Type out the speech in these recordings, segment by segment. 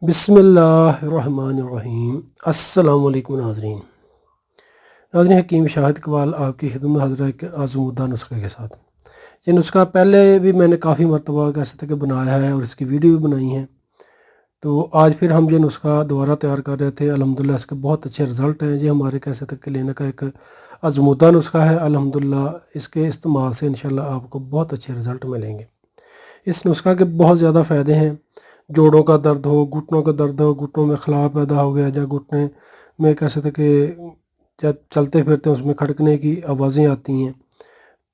بسم اللہ الرحمن الرحیم۔ السلام علیکم ناظرین۔ حکیم شاہد اقبال آپ کی خدمت حاضر ہے کہ آزمودہ نسخے کے ساتھ یہ نسخہ پہلے بھی میں نے کافی مرتبہ کیسے تک بنایا ہے اور اس کی ویڈیو بھی بنائی ہیں، تو آج پھر ہم یہ نسخہ دوبارہ تیار کر رہے تھے۔ الحمدللہ اس کے بہت اچھے رزلٹ ہیں۔ یہ ہمارے کیسے تک کے لینے کا ایک آزمودہ نسخہ ہے۔ الحمدللہ اس کے استعمال سے انشاءاللہ آپ کو بہت اچھے رزلٹ ملیں گے۔ اس نسخہ کے بہت زیادہ فائدے ہیں۔ جوڑوں کا درد ہو، گھٹنوں کا درد ہو، گھٹنوں میں خلا پیدا ہو گیا یا گھٹنے میں کیسے تک کہ جب چلتے پھرتے ہیں اس میں کھڑکنے کی آوازیں آتی ہیں،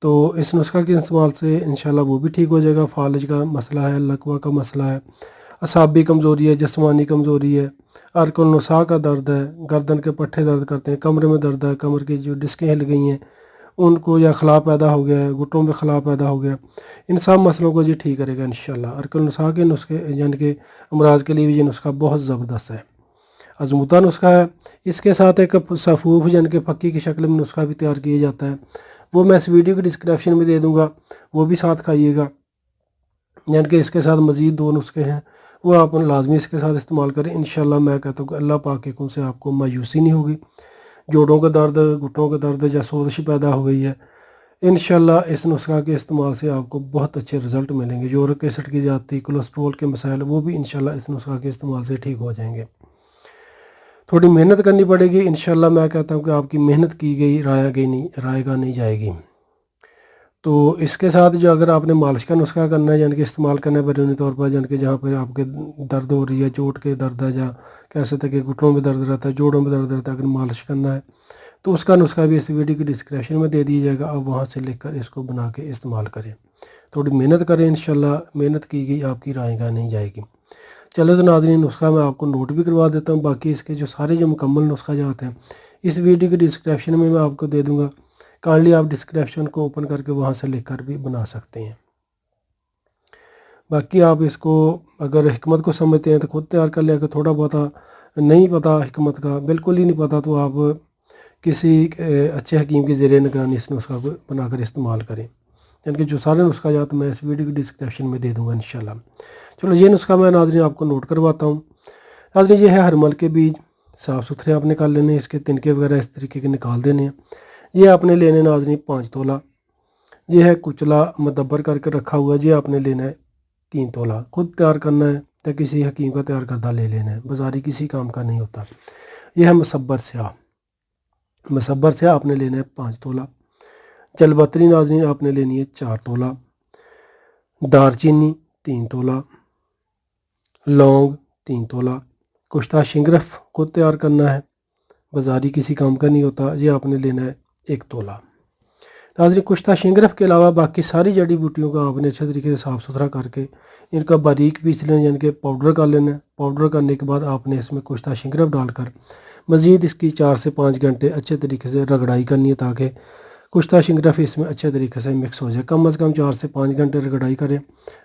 تو اس نسخہ کے استعمال سے انشاءاللہ وہ بھی ٹھیک ہو جائے گا۔ فالج کا مسئلہ ہے، لقوہ کا مسئلہ ہے، اعصابی کمزوری ہے، جسمانی کمزوری ہے، نسخہ کا درد ہے، گردن کے پٹھے درد کرتے ہیں، کمر میں درد ہے، کمر کی جو ڈسکیں ہل گئی ہیں ان کو، یا خلا پیدا ہو گیا ہے، گھٹنوں میں خلا پیدا ہو گیا، ان سب مسئلوں کو یہ ٹھیک کرے گا انشاءاللہ۔ نسخہ کے نسخے یعنی کہ امراض کے لیے بھی یہ نسخہ بہت زبردست ہے، آزمودہ نسخہ ہے۔ اس کے ساتھ ایک صفوف یعنی کہ پھکی کی شکل میں نسخہ بھی تیار کیا جاتا ہے، وہ میں اس ویڈیو کی ڈسکرپشن میں دے دوں گا، وہ بھی ساتھ کھائیے گا۔ یعنی کہ اس کے ساتھ مزید 2 نسخے ہیں، وہ آپ لازمی اس کے ساتھ استعمال کریں انشاءاللہ۔ میں کہتا ہوں کہ اللہ پاک کے حکم سے آپ کو مایوسی نہیں ہوگی۔ جوڑوں کا درد، گھٹنوں کا درد یا سوزش پیدا ہو گئی ہے، انشاءاللہ اس نسخہ کے استعمال سے آپ کو بہت اچھے رزلٹ ملیں گے۔ یورک ایسڈ کی زیادتی، کولیسٹرول کے مسائل، وہ بھی انشاءاللہ اس نسخہ کے استعمال سے ٹھیک ہو جائیں گے۔ تھوڑی محنت کرنی پڑے گی انشاءاللہ۔ میں کہتا ہوں کہ آپ کی محنت کی گئی رائے گا نہیں جائے گی۔ تو اس کے ساتھ جو اگر آپ نے مالش کا نسخہ کرنا ہے یعنی کہ استعمال کرنا ہے بیرونی طور پر، یعنی کہ جہاں پر آپ کے درد ہو رہی ہے، چوٹ کے درد ہے، یا کیسے تک کہ گھٹنوں میں درد رہتا ہے، جوڑوں میں درد رہتا ہے، اگر مالش کرنا ہے تو اس کا نسخہ بھی اس ویڈیو کی ڈسکرپشن میں دے دیا جائے گا، آپ وہاں سے لکھ کر اس کو بنا کے استعمال کریں۔ تھوڑی محنت کریں انشاءاللہ، محنت کی گئی آپ کی رائے گاہ نہیں جائے گی۔ چلو تو ناظرین، نسخہ میں آپ کو نوٹ بھی کروا دیتا ہوں، باقی اس کے جو سارے جو مکمل نسخہ جات ہیں اس ویڈیو کی ڈسکرپشن میں آپ کو دے دوں گا، کائنڈلی آپ ڈسکرپشن کو اوپن کر کے وہاں سے لکھ کر بھی بنا سکتے ہیں۔ باقی آپ اس کو اگر حکمت کو سمجھتے ہیں تو خود تیار کر لیں، اگر تھوڑا بہت نہیں پتہ حکمت کا، بالکل ہی نہیں پتہ، تو آپ کسی اچھے حکیم کی زیر نگرانی اس نسخہ کو بنا کر استعمال کریں۔ یعنی کہ جو سارے نسخہ جات میں اس ویڈیو کی ڈسکرپشن میں دے دوں گا انشاءاللہ۔ چلو یہ نسخہ میں ناظرین آپ کو نوٹ کرواتا ہوں۔ ناظرین یہ ہے ہرمل کے بیج، صاف ستھرے آپ نکال لینے ہیں، اس کے تنکے وغیرہ اس طریقے کے نکال دینے ہیں۔ یہ آپ نے لینے ناظرین 5 تولہ۔ یہ ہے کچلا مدبر کر کے رکھا ہوا، یہ آپ نے لینا ہے 3 تولہ۔ خود تیار کرنا ہے یا کسی حکیم کا تیار کردہ لے لینا ہے، بازاری کسی کام کا نہیں ہوتا۔ یہ ہے مصبر سیاہ آپ نے لینا ہے 5 تولہ۔ جل بتری ناظرین آپ نے لینی ہے 4 تولہ۔ دار چینی 3 تولہ۔ لونگ 3 تولہ۔ کشتہ شنگرف خود تیار کرنا ہے، بازاری کسی کام کا نہیں ہوتا، یہ آپ نے لینا ہے 1 تولہ۔ ناظرین کشتہ شنگرف کے علاوہ باقی ساری جڑی بوٹیوں کا آپ نے اچھے طریقے سے صاف ستھرا کر کے ان کا باریک پیس لینا، یعنی کہ پاؤڈر کر لینا ہے۔ پاؤڈر کرنے کے بعد آپ نے اس میں کشتہ شنگرف ڈال کر مزید اس کی 4 سے 5 گھنٹے اچھے طریقے سے رگڑائی کرنی ہے، تاکہ کشتہ شنگرف اس میں اچھے طریقے سے مکس ہو جائے۔ کم از کم 4 سے 5 گھنٹے رگڑائی کریں۔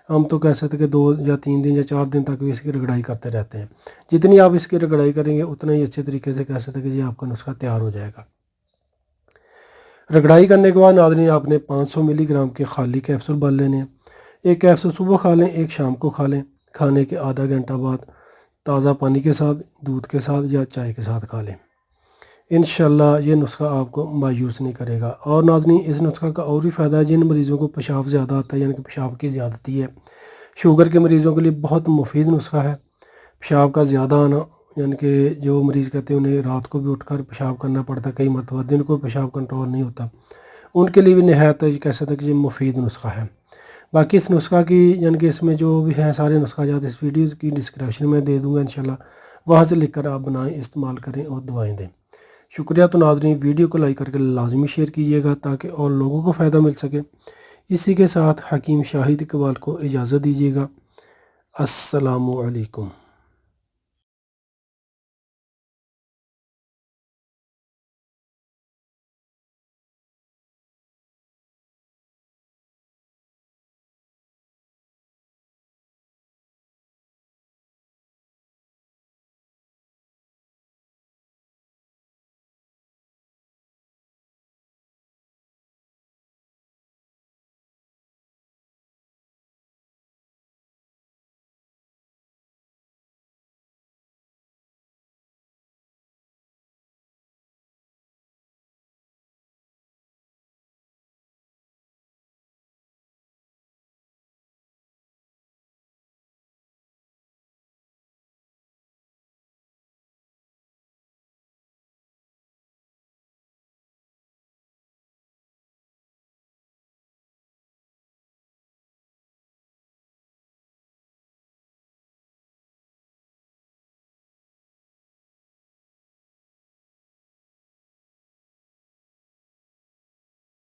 ہم تو کہہ سکتے کہ 2 یا 3 دن یا 4 دن تک بھی اس کی رگڑائی کرتے رہتے ہیں۔ جتنی آپ اس کی رگڑائی کریں گے اتنا ہی اچھے طریقے سے کہہ سکتے کہ یہ آپ کا نسخہ تیار ہو جائے گا۔ رگڑائی کرنے کے بعد ناظرین آپ نے 500 ملی گرام کے خالی کیپسول بھر لینے ہیں۔ ایک کیپسول صبح کھا لیں، ایک شام کو کھا لیں۔ کھانے کے آدھا گھنٹہ بعد تازہ پانی کے ساتھ، دودھ کے ساتھ یا چائے کے ساتھ کھا لیں۔ انشاءاللہ یہ نسخہ آپ کو مایوس نہیں کرے گا۔ اور ناظرین اس نسخہ کا اور بھی فائدہ ہے، جن مریضوں کو پیشاب زیادہ آتا ہے، یعنی کہ پیشاب کی زیادتی ہے، شوگر کے مریضوں کے لیے بہت مفید نسخہ ہے۔ پیشاب کا زیادہ آنا، یعنی کہ جو مریض کہتے ہیں انہیں رات کو بھی اٹھ کر پیشاب کرنا پڑتا ہے، کئی مرتبہ دن کو پیشاب کنٹرول نہیں ہوتا، ان کے لیے بھی نہایت کہہ سکتے کہ یہ مفید نسخہ ہے۔ باقی اس نسخہ کی یعنی کہ اس میں جو بھی ہیں سارے نسخہ جات اس ویڈیو کی ڈسکرپشن میں دے دوں گا انشاءاللہ، وہاں سے لکھ کر آپ بنائیں، استعمال کریں اور دعائیں دیں۔ شکریہ۔ تو ناظرین ویڈیو کو لائک کر کے لازمی شیئر کیجیے گا تاکہ اور لوگوں کو فائدہ مل سکے۔ اسی کے ساتھ حکیم شاہد اقبال کو اجازت دیجیے گا۔ السلام علیکم۔